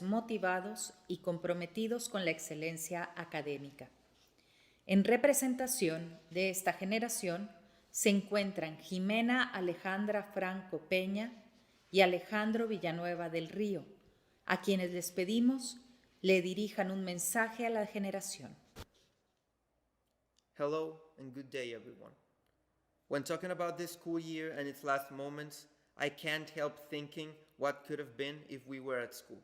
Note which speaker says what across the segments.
Speaker 1: motivados y comprometidos con la excelencia académica. En representación de esta generación se encuentran Jimena Alejandra Franco Peña y Alejandro Villanueva del Río, a quienes les pedimos le dirijan un mensaje a la generación.
Speaker 2: Hello and good day, everyone. When talking about this school year and its last moments, I can't help thinking what could have been if we were at school.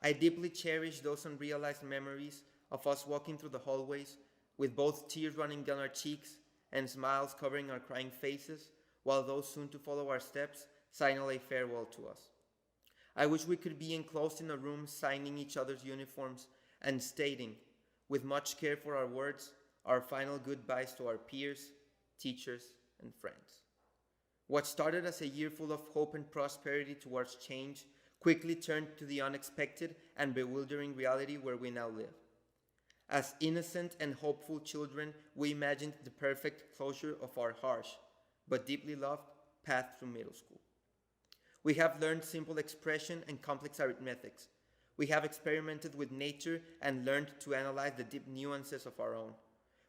Speaker 2: I deeply cherish those unrealized memories of us walking through the hallways with both tears running down our cheeks and smiles covering our crying faces, while those soon to follow our steps signal a farewell to us. I wish we could be enclosed in a room signing each other's uniforms and stating, with much care for our words, our final goodbyes to our peers, teachers, and friends. What started as a year full of hope and prosperity towards change quickly turned to the unexpected and bewildering reality where we now live. As innocent and hopeful children, we imagined the perfect closure of our harsh, but deeply loved, path through middle school. We have learned simple expression and complex arithmetics. We have experimented with nature and learned to analyze the deep nuances of our own.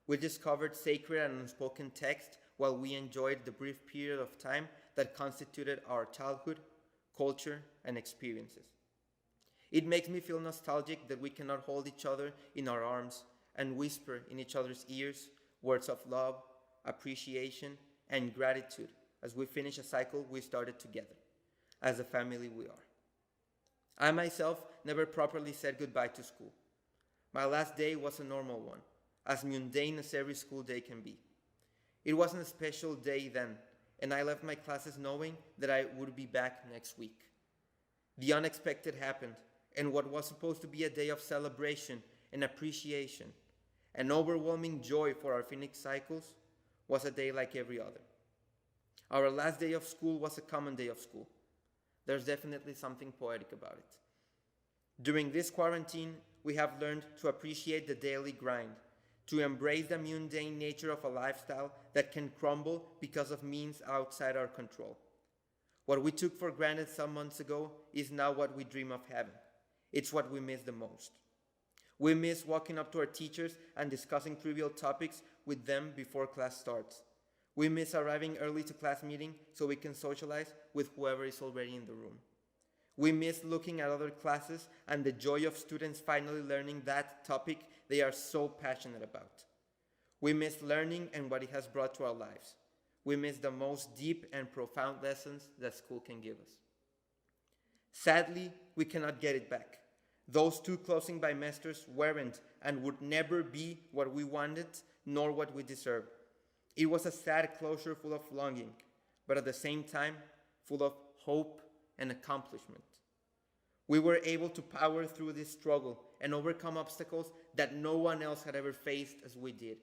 Speaker 2: We discovered sacred and unspoken text while we enjoyed the brief period of time that constituted our childhood, culture, and experiences. It makes me feel nostalgic that we cannot hold each other in our arms and whisper in each other's ears words of love, appreciation, and gratitude as we finish a cycle we started together, as the family we are. I myself never properly said goodbye to school. My last day was a normal one, as mundane as every school day can be. It wasn't a special day then, and I left my classes knowing that I would be back next week. The unexpected happened, and what was supposed to be a day of celebration and appreciation, an overwhelming joy for our Phoenix cycles, was a day like every other. Our last day of school was a common day of school. There's definitely something poetic about it. During this quarantine, we have learned to appreciate the daily grind, to embrace the mundane nature of a lifestyle that can crumble because of means outside our control. What we took for granted some months ago is now what we dream of having. It's what we miss the most. We miss walking up to our teachers and discussing trivial topics with them before class starts. We miss arriving early to class meeting so we can socialize with whoever is already in the room. We miss looking at other classes and the joy of students finally learning that topic they are so passionate about. We miss learning and what it has brought to our lives. We miss the most deep and profound lessons that school can give us. Sadly, we cannot get it back. Those 2 closing bimesters weren't and would never be what we wanted nor what we deserved. It was a sad closure full of longing, but at the same time, full of hope and accomplishment. We were able to power through this struggle and overcome obstacles that no one else had ever faced as we did.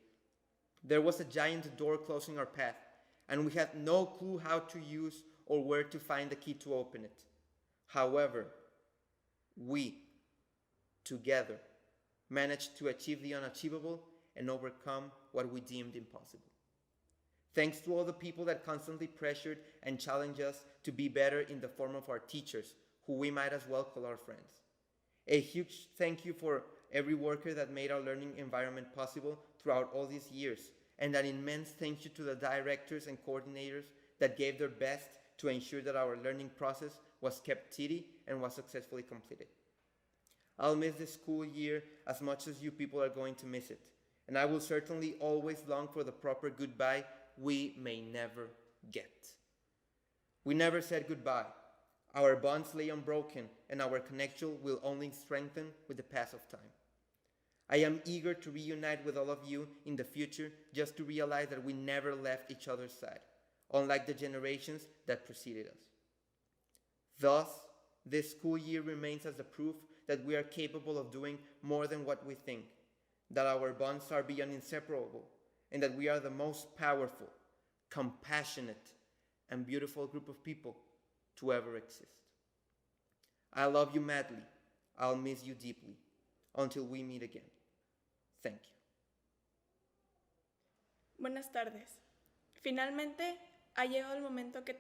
Speaker 2: There was a giant door closing our path, and we had no clue how to use or where to find the key to open it. However, we, together, managed to achieve the unachievable and overcome what we deemed impossible. Thanks to all the people that constantly pressured and challenged us to be better in the form of our teachers, who we might as well call our friends. A huge thank you for every worker that made our learning environment possible throughout all these years, and an immense thank you to the directors and coordinators that gave their best to ensure that our learning process was kept steady and was successfully completed. I'll miss this school year as much as you people are going to miss it, and I will certainly always long for the proper goodbye we may never get. We never said goodbye. Our bonds lay unbroken, and our connection will only strengthen with the pass of time. I am eager to reunite with all of you in the future, just to realize that we never left each other's side, unlike the generations that preceded us. Thus, this school year remains as the proof that we are capable of doing more than what we think, that our bonds are beyond inseparable, and that we are the most powerful, compassionate, and beautiful group of people to ever exist. I love you madly. I'll miss you deeply. Until we meet again. Thank you.
Speaker 3: Buenas tardes. Finalmente ha llegado el momento que